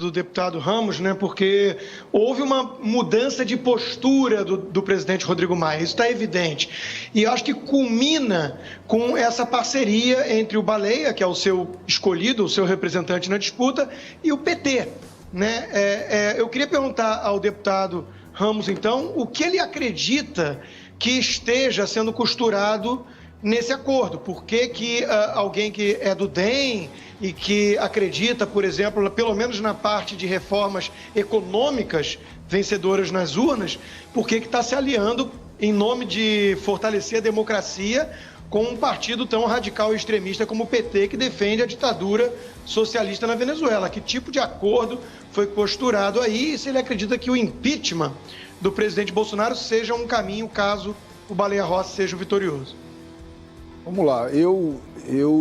do deputado Ramos, né, porque houve uma mudança de postura do presidente Rodrigo Maia, isso está evidente. E eu acho que culmina com essa parceria entre o Baleia, que é o seu escolhido, o seu representante na disputa, e o PT. Né? Eu queria perguntar ao deputado Ramos, então, o que ele acredita que esteja sendo costurado nesse acordo. Por que alguém que é do DEM e que acredita, por exemplo, pelo menos na parte de reformas econômicas vencedoras nas urnas, por que está se aliando em nome de fortalecer a democracia com um partido tão radical e extremista como o PT, que defende a ditadura socialista na Venezuela? Que tipo de acordo foi costurado aí? E se ele acredita que o impeachment do presidente Bolsonaro seja um caminho caso o Baleia Rossi seja o vitorioso? Vamos lá, eu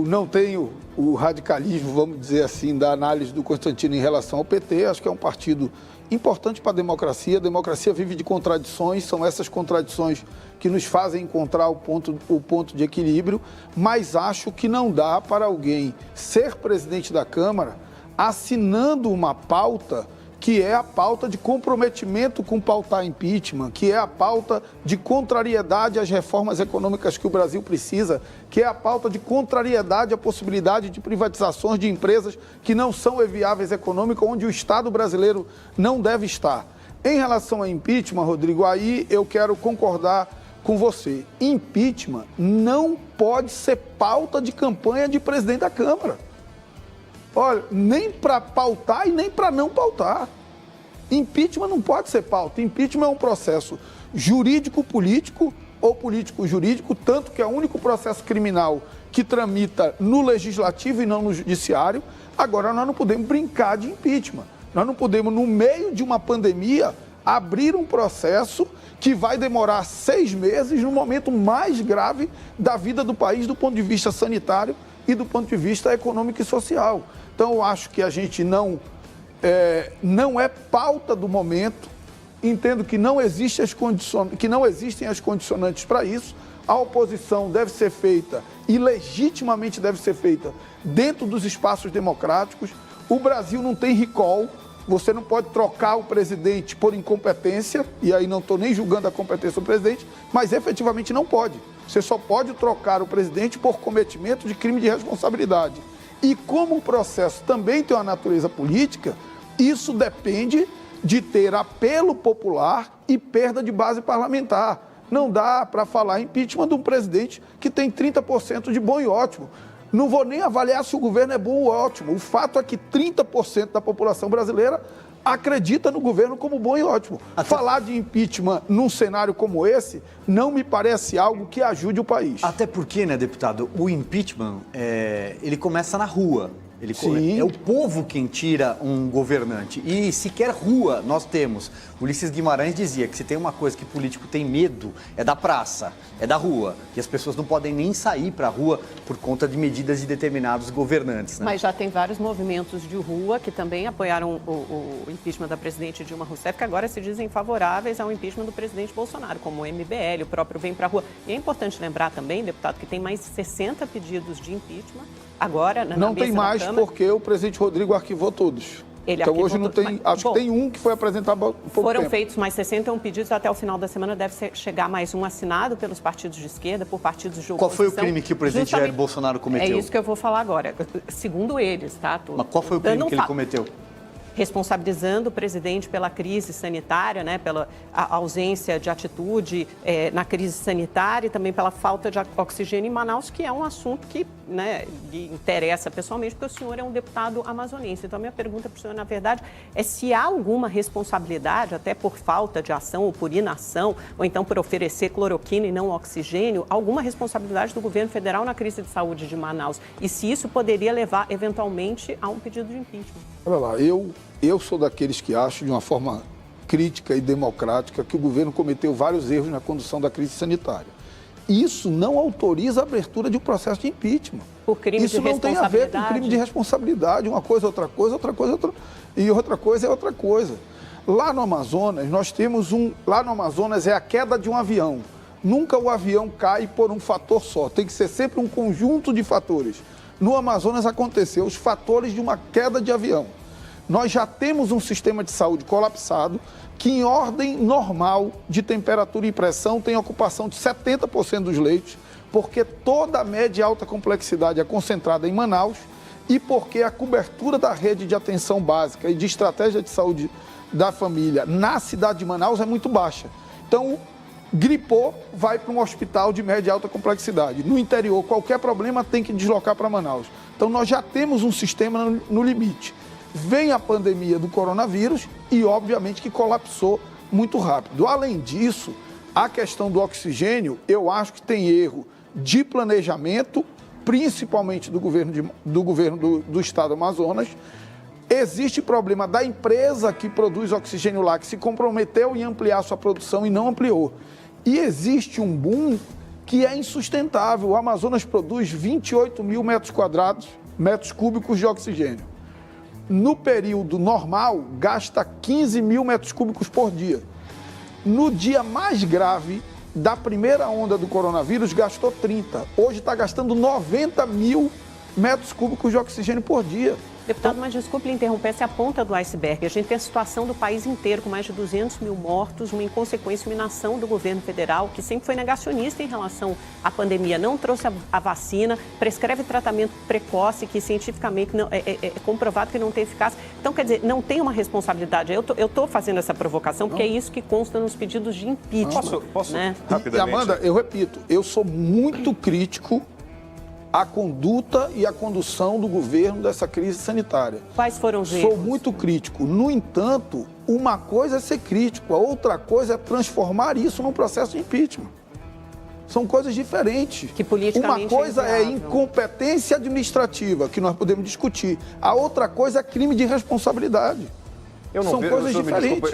não tenho o radicalismo, vamos dizer assim, da análise do Constantino em relação ao PT. Acho que é um partido importante para a democracia. A democracia vive de contradições, são essas contradições que nos fazem encontrar o ponto de equilíbrio, mas acho que não dá para alguém ser presidente da Câmara assinando uma pauta que é a pauta de comprometimento com pautar impeachment, que é a pauta de contrariedade às reformas econômicas que o Brasil precisa, que é a pauta de contrariedade à possibilidade de privatizações de empresas que não são viáveis econômicas, onde o Estado brasileiro não deve estar. Em relação a impeachment, Rodrigo, aí eu quero concordar com você. Impeachment não pode ser pauta de campanha de presidente da Câmara. Olha, nem para pautar e nem para não pautar. Impeachment não pode ser pauta. Impeachment é um processo jurídico-político ou político-jurídico, tanto que é o único processo criminal que tramita no legislativo e não no judiciário. Agora, nós não podemos brincar de impeachment. Nós não podemos, no meio de uma pandemia, abrir um processo que vai demorar 6 meses, no momento mais grave da vida do país, do ponto de vista sanitário e do ponto de vista econômico e social. Então, eu acho que a gente não é pauta do momento, entendo que não existem as condicionantes para isso. A oposição deve ser feita, e legitimamente deve ser feita, dentro dos espaços democráticos. O Brasil não tem recall, você não pode trocar o presidente por incompetência, e aí não estou nem julgando a competência do presidente, mas efetivamente não pode. Você só pode trocar o presidente por cometimento de crime de responsabilidade. E como o processo também tem uma natureza política, isso depende de ter apelo popular e perda de base parlamentar. Não dá para falar impeachment de um presidente que tem 30% de bom e ótimo. Não vou nem avaliar se o governo é bom ou ótimo. O fato é que 30% da população brasileira acredita no governo como bom e ótimo. Falar de impeachment num cenário como esse não me parece algo que ajude o país. Até porque, né, deputado, o impeachment, ele começa na rua. É o povo quem tira um governante. E sequer rua nós temos. Ulisses Guimarães dizia que se tem uma coisa que político tem medo, é da praça, é da rua. E as pessoas não podem nem sair para a rua por conta de medidas de determinados governantes. Né? Mas já tem vários movimentos de rua que também apoiaram o impeachment da presidente Dilma Rousseff, que agora se dizem favoráveis ao impeachment do presidente Bolsonaro, como o MBL, o próprio Vem Pra Rua. E é importante lembrar também, deputado, que tem mais de 60 pedidos de impeachment agora na Não tem mais porque o presidente Rodrigo arquivou todos. Então hoje não tem, acho que tem um que foi apresentado há pouco tempo. Foram feitos mais 61 pedidos, até o final da semana deve chegar mais um assinado pelos partidos de esquerda, por partidos de oposição. Qual foi o crime que o presidente Jair Bolsonaro cometeu? É isso que eu vou falar agora, segundo eles, tá? Mas qual foi o crime que ele cometeu? Responsabilizando o presidente pela crise sanitária, né, pela ausência de atitude na crise sanitária e também pela falta de oxigênio em Manaus, que é um assunto que, né, lhe interessa pessoalmente, porque o senhor é um deputado amazonense. Então, a minha pergunta para o senhor, na verdade, é se há alguma responsabilidade, até por falta de ação ou por inação, ou então por oferecer cloroquina e não oxigênio, alguma responsabilidade do governo federal na crise de saúde de Manaus, e se isso poderia levar, eventualmente, a um pedido de impeachment. Olha lá, eu sou daqueles que acham, de uma forma crítica e democrática, que o governo cometeu vários erros na condução da crise sanitária. Isso não autoriza a abertura de um processo de impeachment. Por crime Isso de não tem a ver com crime de responsabilidade. Uma coisa é outra coisa, outra coisa é outra, e outra coisa é outra coisa. Lá no Amazonas, nós temos lá no Amazonas é a queda de um avião. Nunca o avião cai por um fator só, tem que ser sempre um conjunto de fatores. No Amazonas aconteceu os fatores de uma queda de avião. Nós já temos um sistema de saúde colapsado que, em ordem normal de temperatura e pressão, tem ocupação de 70% dos leitos, porque toda a média e alta complexidade é concentrada em Manaus e porque a cobertura da rede de atenção básica e de estratégia de saúde da família na cidade de Manaus é muito baixa. Então, gripou, vai para um hospital de média e alta complexidade. No interior, qualquer problema tem que deslocar para Manaus. Então, nós já temos um sistema no limite. Vem a pandemia do coronavírus e, obviamente, que colapsou muito rápido. Além disso, a questão do oxigênio, eu acho que tem erro de planejamento, principalmente do governo do estado do Amazonas. Existe problema da empresa que produz oxigênio lá, que se comprometeu em ampliar sua produção e não ampliou. E existe um boom que é insustentável. O Amazonas produz 28 mil metros cúbicos de oxigênio. No período normal, gasta 15 mil metros cúbicos por dia. No dia mais grave da primeira onda do coronavírus, gastou 30. Hoje está gastando 90 mil metros cúbicos de oxigênio por dia. Deputado, mas desculpe lhe interromper, essa é a ponta do iceberg. A gente tem a situação do país inteiro com mais de 200 mil mortos, uma inconsequência, uma inação do governo federal, que sempre foi negacionista em relação à pandemia, não trouxe a vacina, prescreve tratamento precoce, que cientificamente não, é comprovado que não tem eficácia. Então, quer dizer, não tem uma responsabilidade. Eu estou fazendo essa provocação porque é isso que consta nos pedidos de impeachment. Posso né? E, Amanda, eu repito, eu sou muito crítico a conduta e a condução do governo dessa crise sanitária. Quais foram os erros? Sou muito crítico. No entanto, uma coisa é ser crítico, a outra coisa é transformar isso num processo de impeachment. São coisas diferentes. Que politicamente uma coisa é inviável. incompetência administrativa, que nós podemos discutir. A outra coisa é crime de responsabilidade. São coisas diferentes.